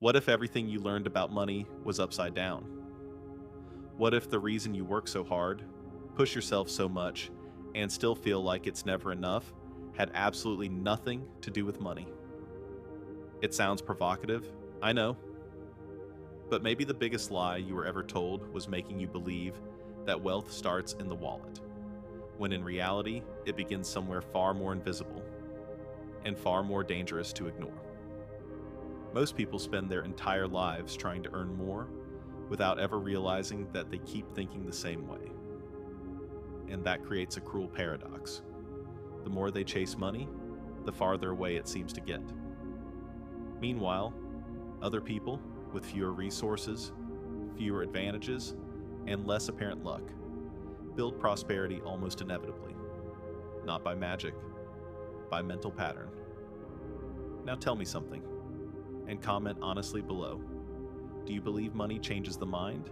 What if everything you learned about money was upside down? What if the reason you work so hard, push yourself so much, and still feel like it's never enough had absolutely nothing to do with money? It sounds provocative, I know, but maybe the biggest lie you were ever told was making you believe that wealth starts in the wallet, when in reality, it begins somewhere far more invisible and far more dangerous to ignore. Most people spend their entire lives trying to earn more without ever realizing that they keep thinking the same way. And that creates a cruel paradox. The more they chase money, the farther away it seems to get. Meanwhile, other people with fewer resources, fewer advantages, and less apparent luck build prosperity almost inevitably, not by magic, by mental pattern. Now tell me something, and comment honestly below. Do you believe money changes the mind,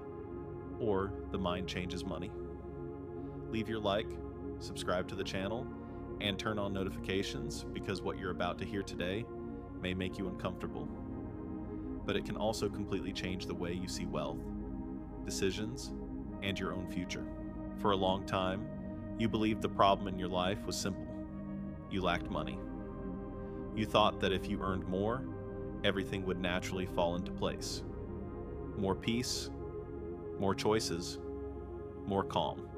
or the mind changes money? Leave your like, subscribe to the channel, and turn on notifications because what you're about to hear today may make you uncomfortable. But it can also completely change the way you see wealth, decisions, and your own future. For a long time, you believed the problem in your life was simple. You lacked money. You thought that if you earned more, everything would naturally fall into place. More peace, more choices, more calm.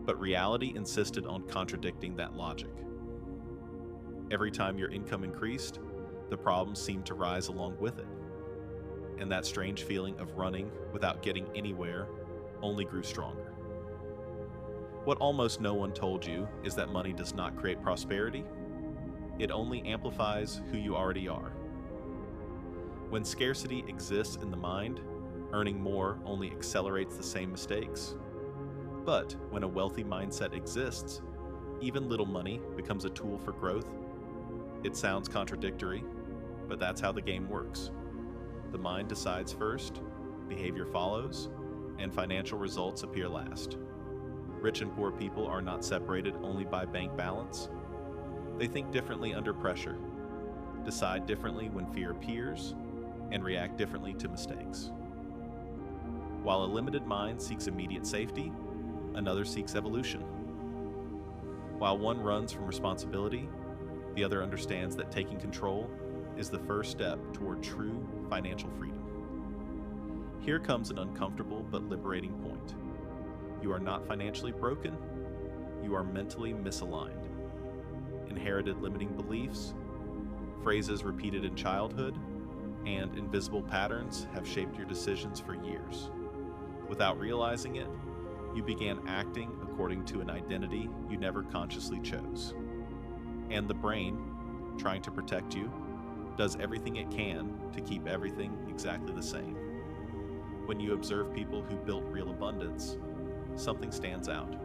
But reality insisted on contradicting that logic. Every time your income increased, the problems seemed to rise along with it. And that strange feeling of running without getting anywhere only grew stronger. What almost no one told you is that money does not create prosperity. It only amplifies who you already are. When scarcity exists in the mind, earning more only accelerates the same mistakes. But when a wealthy mindset exists, even little money becomes a tool for growth. It sounds contradictory, but that's how the game works. The mind decides first, behavior follows, and financial results appear last. Rich and poor people are not separated only by bank balance. They think differently under pressure, decide differently when fear appears, and react differently to mistakes. While a limited mind seeks immediate safety, another seeks evolution. While one runs from responsibility, the other understands that taking control is the first step toward true financial freedom. Here comes an uncomfortable but liberating point. You are not financially broken, you are mentally misaligned. Inherited limiting beliefs, phrases repeated in childhood, and invisible patterns have shaped your decisions for years. Without realizing it, you began acting according to an identity you never consciously chose. And the brain, trying to protect you, does everything it can to keep everything exactly the same. When you observe people who built real abundance, something stands out.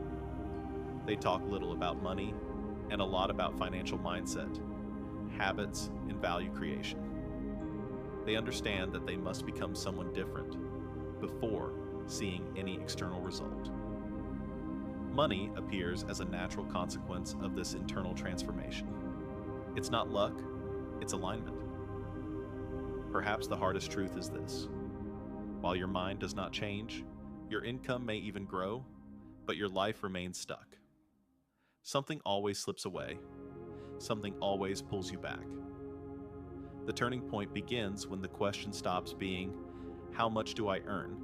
They talk little about money and a lot about financial mindset, habits, and value creation. They understand that they must become someone different before seeing any external result. Money appears as a natural consequence of this internal transformation. It's not luck, it's alignment. Perhaps the hardest truth is this. While your mind does not change, your income may even grow, but your life remains stuck. Something always slips away. Something always pulls you back. The turning point begins when the question stops being, how much do I earn?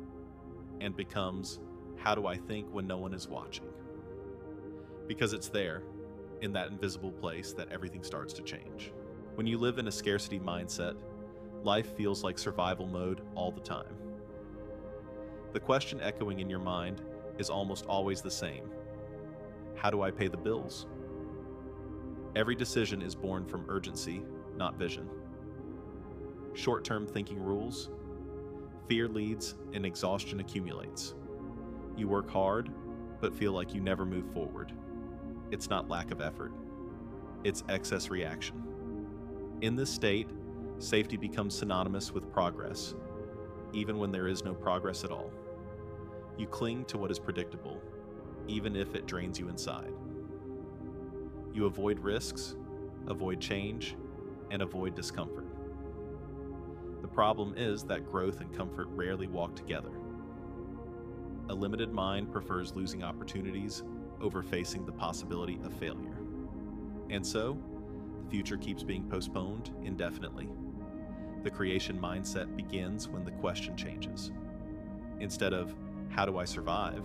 And becomes, how do I think when no one is watching? Because it's there, in that invisible place, that everything starts to change. When you live in a scarcity mindset, life feels like survival mode all the time. The question echoing in your mind is almost always the same. How do I pay the bills? Every decision is born from urgency, not vision. Short-term thinking rules. Fear leads and exhaustion accumulates. You work hard, but feel like you never move forward. It's not lack of effort. It's excess reaction. In this state, safety becomes synonymous with progress, even when there is no progress at all. You cling to what is predictable, even if it drains you inside. You avoid risks, avoid change, and avoid discomfort. The problem is that growth and comfort rarely walk together. A limited mind prefers losing opportunities over facing the possibility of failure. And so, the future keeps being postponed indefinitely. The creation mindset begins when the question changes. Instead of, how do I survive?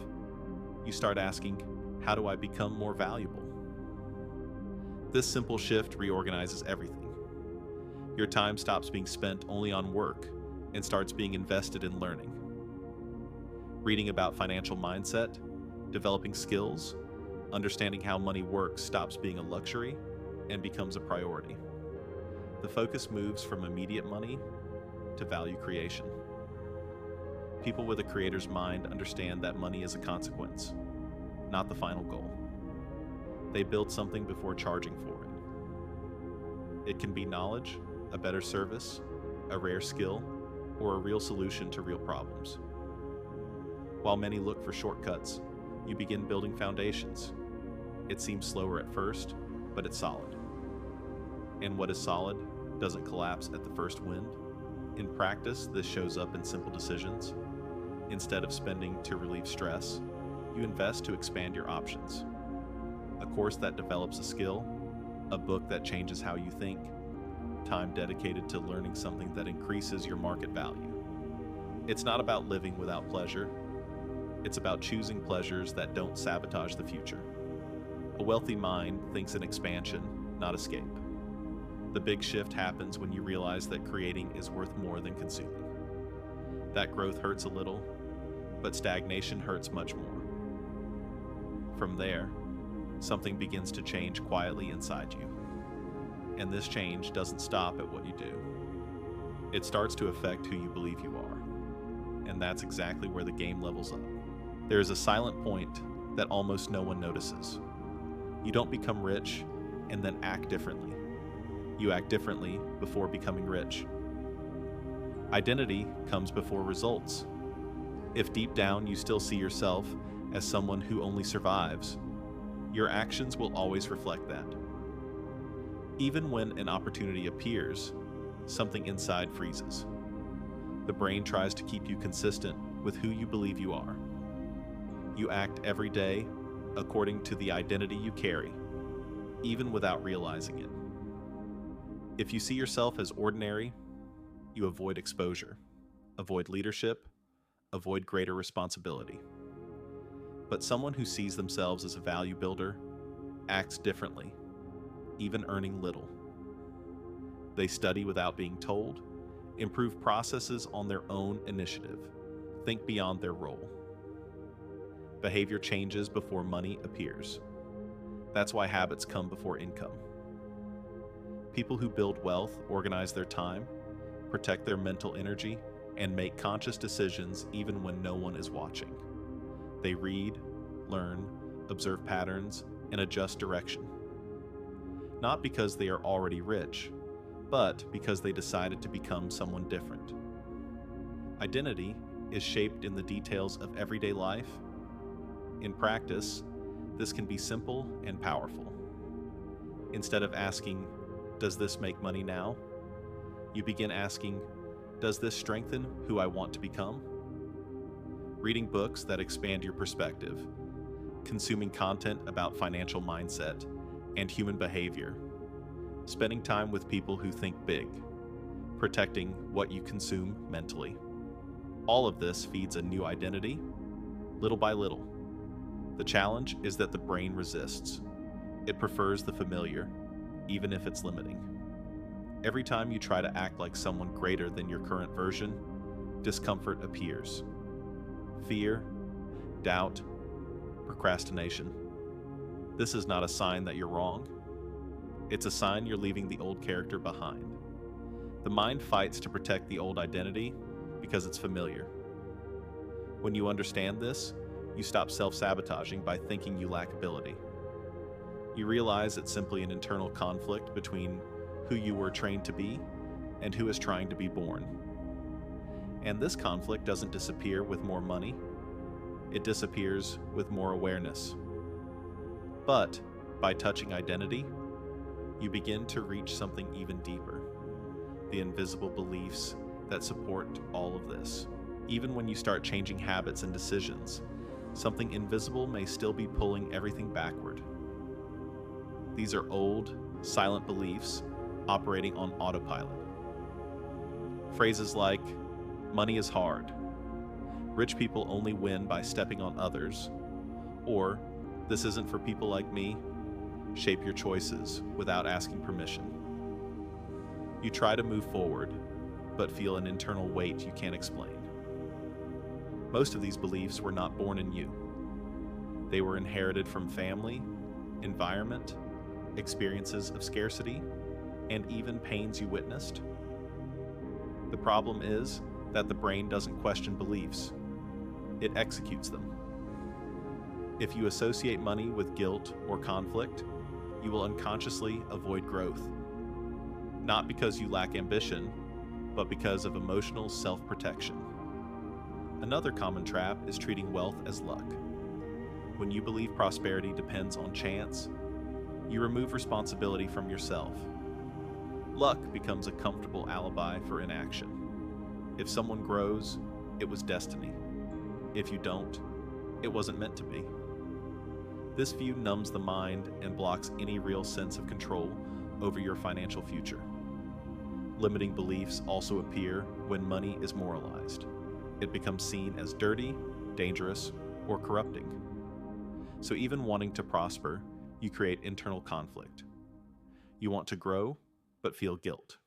You start asking, how do I become more valuable? This simple shift reorganizes everything. Your time stops being spent only on work and starts being invested in learning. Reading about financial mindset, developing skills, understanding how money works stops being a luxury and becomes a priority. The focus moves from immediate money to value creation. People with a creator's mind understand that money is a consequence, not the final goal. They build something before charging for it. It can be knowledge, a better service, a rare skill, or a real solution to real problems. While many look for shortcuts, you begin building foundations. It seems slower at first, but it's solid. And what is solid doesn't collapse at the first wind. In practice, this shows up in simple decisions. Instead of spending to relieve stress, you invest to expand your options. A course that develops a skill, a book that changes how you think, time dedicated to learning something that increases your market value. It's not about living without pleasure. It's about choosing pleasures that don't sabotage the future. A wealthy mind thinks in expansion, not escape. The big shift happens when you realize that creating is worth more than consuming. That growth hurts a little, but stagnation hurts much more. From there, something begins to change quietly inside you. And this change doesn't stop at what you do. It starts to affect who you believe you are. And that's exactly where the game levels up. There is a silent point that almost no one notices. You don't become rich and then act differently. You act differently before becoming rich. Identity comes before results. If deep down you still see yourself as someone who only survives, your actions will always reflect that. Even when an opportunity appears, something inside freezes. The brain tries to keep you consistent with who you believe you are. You act every day according to the identity you carry, even without realizing it. If you see yourself as ordinary, you avoid exposure, avoid leadership, avoid greater responsibility. But someone who sees themselves as a value builder acts differently, even earning little. They study without being told, improve processes on their own initiative, think beyond their role. Behavior changes before money appears. That's why habits come before income. People who build wealth organize their time, protect their mental energy, and make conscious decisions even when no one is watching. They read, learn, observe patterns, and adjust direction. Not because they are already rich, but because they decided to become someone different. Identity is shaped in the details of everyday life. In practice, this can be simple and powerful. Instead of asking, does this make money now? You begin asking, does this strengthen who I want to become? Reading books that expand your perspective, consuming content about financial mindset and human behavior, spending time with people who think big, protecting what you consume mentally. All of this feeds a new identity, little by little. The challenge is that the brain resists. It prefers the familiar, even if it's limiting. Every time you try to act like someone greater than your current version, discomfort appears. Fear, doubt, procrastination. This is not a sign that you're wrong. It's a sign you're leaving the old character behind. The mind fights to protect the old identity because it's familiar. When you understand this, you stop self-sabotaging by thinking you lack ability. You realize it's simply an internal conflict between who you were trained to be and who is trying to be born. And this conflict doesn't disappear with more money. It disappears with more awareness. But by touching identity, you begin to reach something even deeper. The invisible beliefs that support all of this. Even when you start changing habits and decisions, something invisible may still be pulling everything backward. These are old, silent beliefs operating on autopilot. Phrases like, money is hard, rich people only win by stepping on others, or this isn't for people like me, shape your choices without asking permission. You try to move forward, but feel an internal weight you can't explain. Most of these beliefs were not born in you. They were inherited from family, environment, experiences of scarcity, and even pains you witnessed. The problem is that the brain doesn't question beliefs. It executes them. If you associate money with guilt or conflict, you will unconsciously avoid growth. Not because you lack ambition, but because of emotional self-protection. Another common trap is treating wealth as luck. When you believe prosperity depends on chance, you remove responsibility from yourself. Luck becomes a comfortable alibi for inaction. If someone grows, it was destiny. If you don't, it wasn't meant to be. This view numbs the mind and blocks any real sense of control over your financial future. Limiting beliefs also appear when money is moralized. It becomes seen as dirty, dangerous, or corrupting. So even wanting to prosper, you create internal conflict. You want to grow, but feel guilt.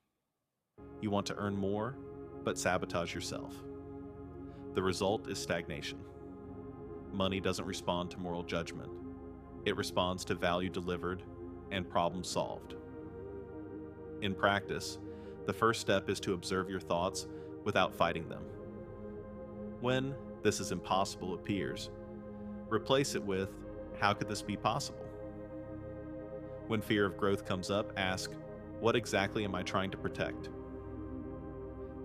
You want to earn more, but sabotage yourself. The result is stagnation. Money doesn't respond to moral judgment. It responds to value delivered and problem solved. In practice, the first step is to observe your thoughts without fighting them. When "this is impossible" appears, replace it with "how could this be possible?" When fear of growth comes up, ask, what exactly am I trying to protect?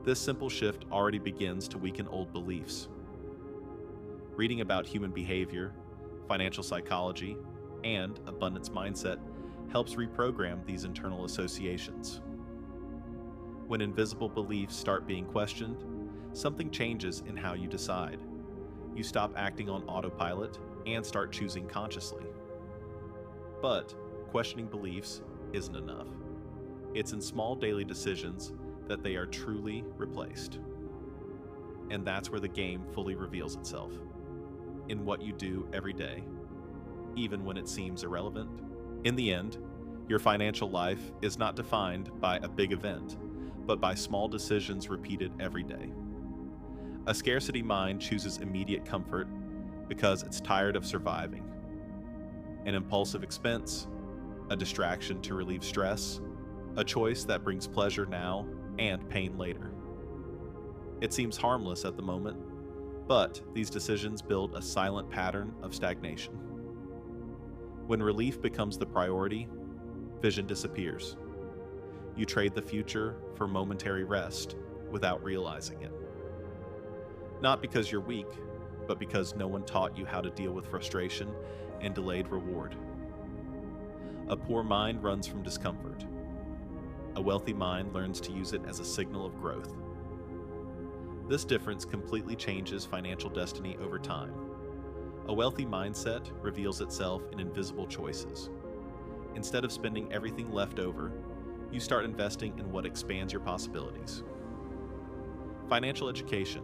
This simple shift already begins to weaken old beliefs. Reading about human behavior, financial psychology, and abundance mindset helps reprogram these internal associations. When invisible beliefs start being questioned, something changes in how you decide. You stop acting on autopilot and start choosing consciously. But questioning beliefs isn't enough. It's in small daily decisions that they are truly replaced. And that's where the game fully reveals itself. In what you do every day, even when it seems irrelevant. In the end, your financial life is not defined by a big event, but by small decisions repeated every day. A scarcity mind chooses immediate comfort because it's tired of surviving. An impulsive expense, a distraction to relieve stress, a choice that brings pleasure now and pain later. It seems harmless at the moment, but these decisions build a silent pattern of stagnation. When relief becomes the priority, vision disappears. You trade the future for momentary rest without realizing it. Not because you're weak, but because no one taught you how to deal with frustration and delayed reward. A poor mind runs from discomfort. A wealthy mind learns to use it as a signal of growth. This difference completely changes financial destiny over time. A wealthy mindset reveals itself in invisible choices. Instead of spending everything left over, you start investing in what expands your possibilities. Financial education,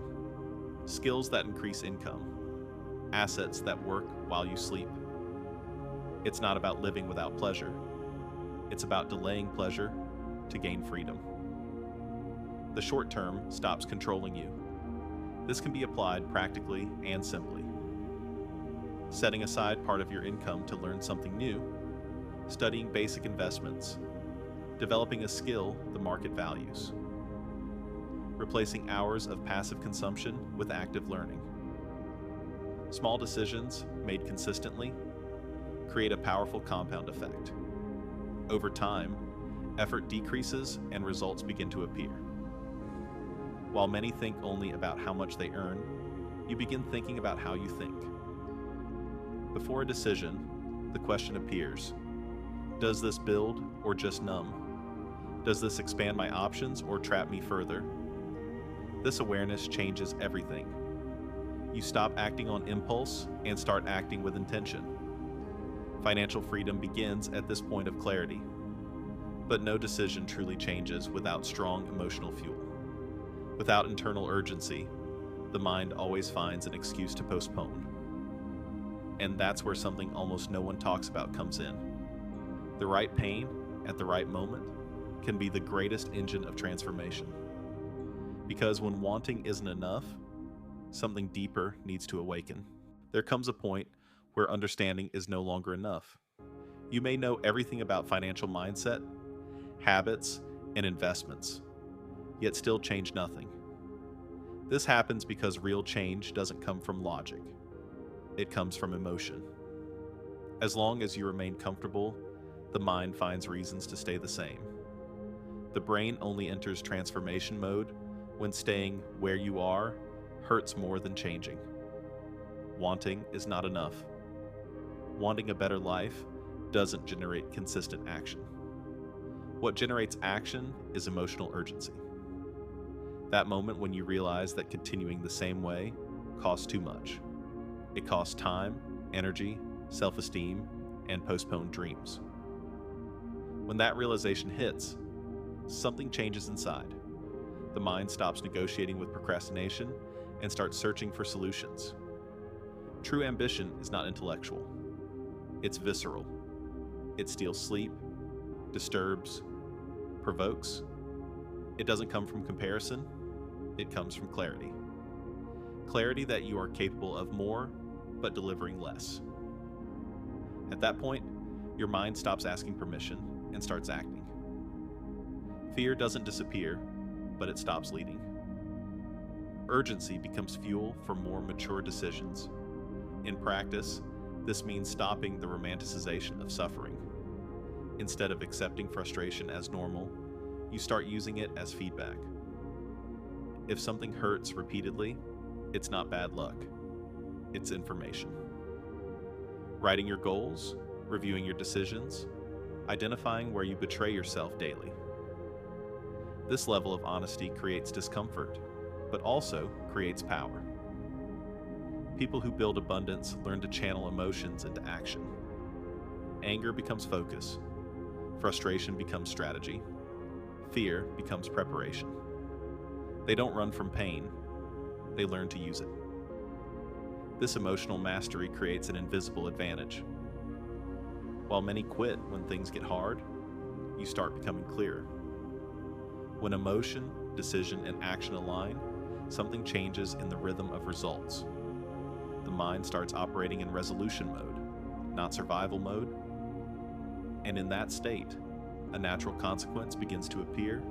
skills that increase income, assets that work while you sleep. It's not about living without pleasure. It's about delaying pleasure to gain freedom. The short term stops controlling you. This can be applied practically and simply. Setting aside part of your income to learn something new, studying basic investments, developing a skill the market values, replacing hours of passive consumption with active learning. Small decisions made consistently create a powerful compound effect. Over time, effort decreases and results begin to appear. While many think only about how much they earn, you begin thinking about how you think. Before a decision, the question appears, does this build or just numb? Does this expand my options or trap me further? This awareness changes everything. You stop acting on impulse and start acting with intention. Financial freedom begins at this point of clarity. But no decision truly changes without strong emotional fuel. Without internal urgency, the mind always finds an excuse to postpone. And that's where something almost no one talks about comes in. The right pain at the right moment can be the greatest engine of transformation. Because when wanting isn't enough, something deeper needs to awaken. There comes a point where understanding is no longer enough. You may know everything about financial mindset, habits, and investments, yet still change nothing. This happens because real change doesn't come from logic. It comes from emotion. As long as you remain comfortable, the mind finds reasons to stay the same. The brain only enters transformation mode when staying where you are hurts more than changing. Wanting is not enough. Wanting a better life doesn't generate consistent action. What generates action is emotional urgency. That moment when you realize that continuing the same way costs too much. It costs time, energy, self-esteem, and postponed dreams. When that realization hits, something changes inside. The mind stops negotiating with procrastination and starts searching for solutions. True ambition is not intellectual. It's visceral. It steals sleep, disturbs, provokes. It doesn't come from comparison. It comes from clarity. Clarity that you are capable of more, but delivering less. At that point, your mind stops asking permission and starts acting. Fear doesn't disappear, but it stops leading. Urgency becomes fuel for more mature decisions. In practice, this means stopping the romanticization of suffering. Instead of accepting frustration as normal, you start using it as feedback. If something hurts repeatedly, it's not bad luck. It's information. Writing your goals, reviewing your decisions, identifying where you betray yourself daily. This level of honesty creates discomfort, but also creates power. People who build abundance learn to channel emotions into action. Anger becomes focus. Frustration becomes strategy. Fear becomes preparation. They don't run from pain. They learn to use it. This emotional mastery creates an invisible advantage. While many quit when things get hard, you start becoming clearer. When emotion, decision, and action align, something changes in the rhythm of results. The mind starts operating in resolution mode, not survival mode. And in that state, a natural consequence begins to appear.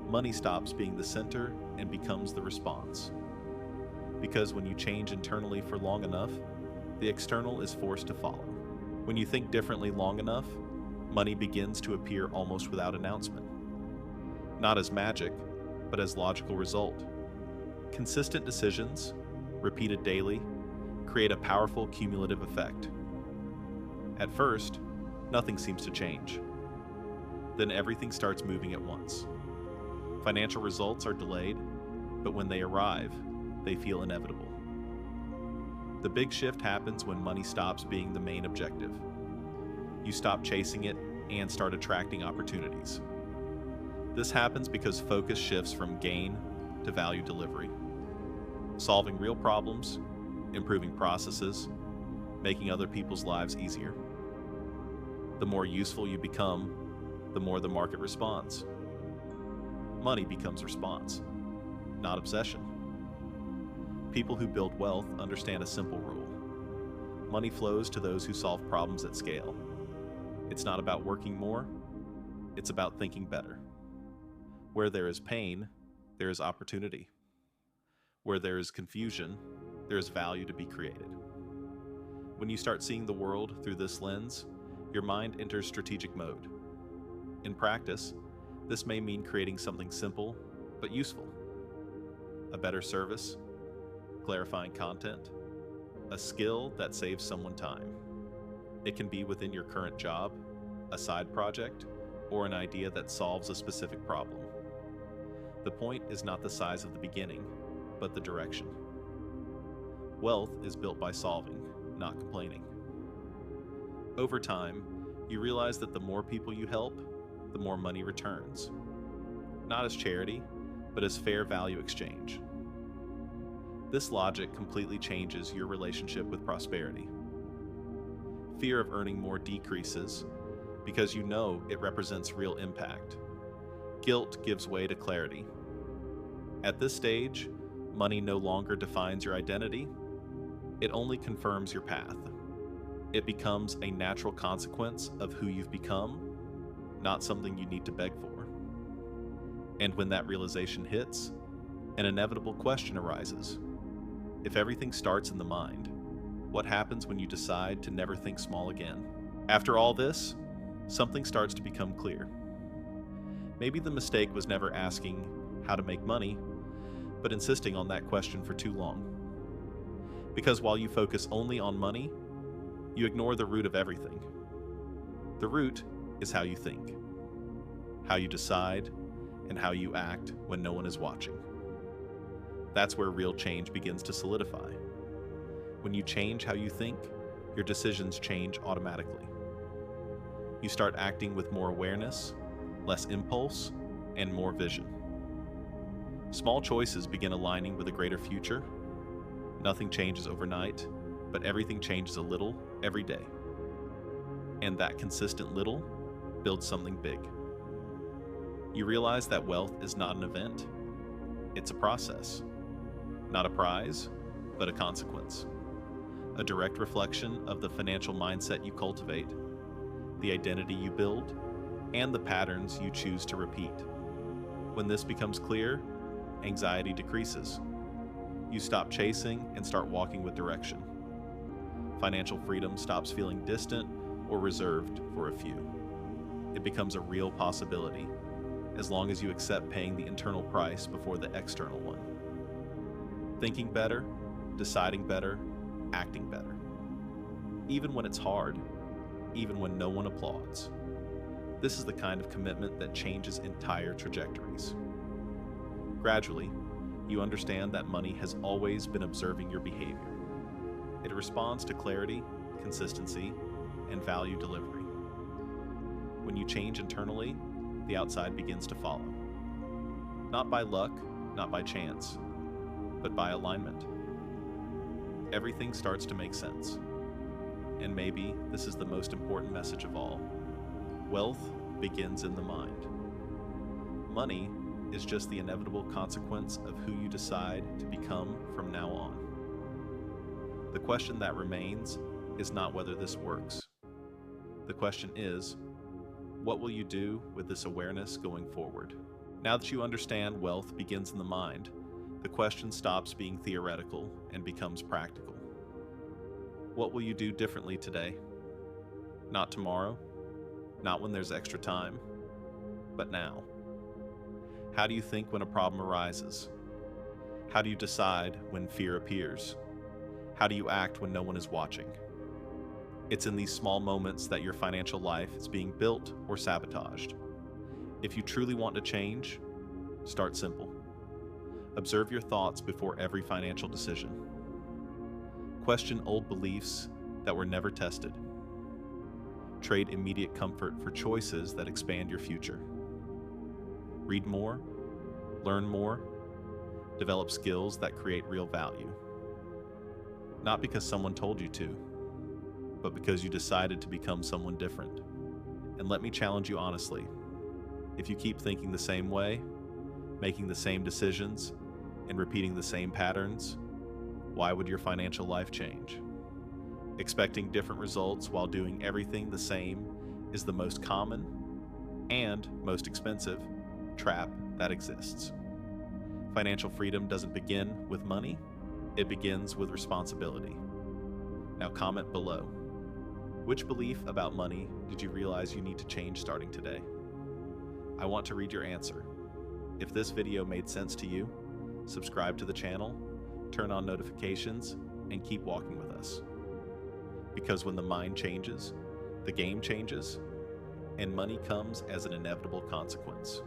Money stops being the center and becomes the response. Because when you change internally for long enough, the external is forced to follow. When you think differently long enough, money begins to appear almost without announcement. Not as magic, but as logical result. Consistent decisions, repeated daily, create a powerful cumulative effect. At first, nothing seems to change. Then everything starts moving at once. Financial results are delayed, but when they arrive, they feel inevitable. The big shift happens when money stops being the main objective. You stop chasing it and start attracting opportunities. This happens because focus shifts from gain to value delivery. Solving real problems, improving processes, making other people's lives easier. The more useful you become, the more the market responds. Money becomes response, not obsession. People who build wealth understand a simple rule. Money flows to those who solve problems at scale. It's not about working more, it's about thinking better. Where there is pain, there is opportunity. Where there is confusion, there is value to be created. When you start seeing the world through this lens, your mind enters strategic mode. In practice, this may mean creating something simple but useful. A better service, clarifying content, a skill that saves someone time. It can be within your current job, a side project, or an idea that solves a specific problem. The point is not the size of the beginning, but the direction. Wealth is built by solving, not complaining. Over time, you realize that the more people you help, the more money returns. Not as charity, but as fair value exchange. This logic completely changes your relationship with prosperity. Fear of earning more decreases because you know it represents real impact. Guilt gives way to clarity. At this stage, money no longer defines your identity. It only confirms your path. It becomes a natural consequence of who you've become, not something you need to beg for. And when that realization hits, an inevitable question arises. If everything starts in the mind, what happens when you decide to never think small again? After all this, something starts to become clear. Maybe the mistake was never asking how to make money, but insisting on that question for too long. Because while you focus only on money, you ignore the root of everything. The root is how you think, how you decide, and how you act when no one is watching. That's where real change begins to solidify. When you change how you think, your decisions change automatically. You start acting with more awareness, less impulse, and more vision. Small choices begin aligning with a greater future. Nothing changes overnight, but everything changes a little every day. And that consistent little builds something big. You realize that wealth is not an event, it's a process. Not a prize, but a consequence. A direct reflection of the financial mindset you cultivate, the identity you build, and the patterns you choose to repeat. When this becomes clear, anxiety decreases. You stop chasing and start walking with direction. Financial freedom stops feeling distant or reserved for a few. It becomes a real possibility, as long as you accept paying the internal price before the external one. Thinking better, deciding better, acting better. Even when it's hard, even when no one applauds. This is the kind of commitment that changes entire trajectories. Gradually, you understand that money has always been observing your behavior. It responds to clarity, consistency, and value delivery. When you change internally, the outside begins to follow. Not by luck, not by chance, but by alignment. Everything starts to make sense. And maybe this is the most important message of all. Wealth begins in the mind. Money is just the inevitable consequence of who you decide to become from now on. The question that remains is not whether this works. The question is, what will you do with this awareness going forward? Now that you understand wealth begins in the mind, the question stops being theoretical and becomes practical. What will you do differently today? Not tomorrow, not when there's extra time, but now. How do you think when a problem arises? How do you decide when fear appears? How do you act when no one is watching? It's in these small moments that your financial life is being built or sabotaged. If you truly want to change, start simple. Observe your thoughts before every financial decision. Question old beliefs that were never tested. Trade immediate comfort for choices that expand your future. Read more, learn more, develop skills that create real value. Not because someone told you to, but because you decided to become someone different. And let me challenge you honestly. If you keep thinking the same way, making the same decisions, and repeating the same patterns, why would your financial life change? Expecting different results while doing everything the same is the most common and most expensive trap that exists. Financial freedom doesn't begin with money, it begins with responsibility. Now comment below. Which belief about money did you realize you need to change starting today? I want to read your answer. If this video made sense to you, subscribe to the channel, turn on notifications, and keep walking with us. Because when the mind changes, the game changes, and money comes as an inevitable consequence.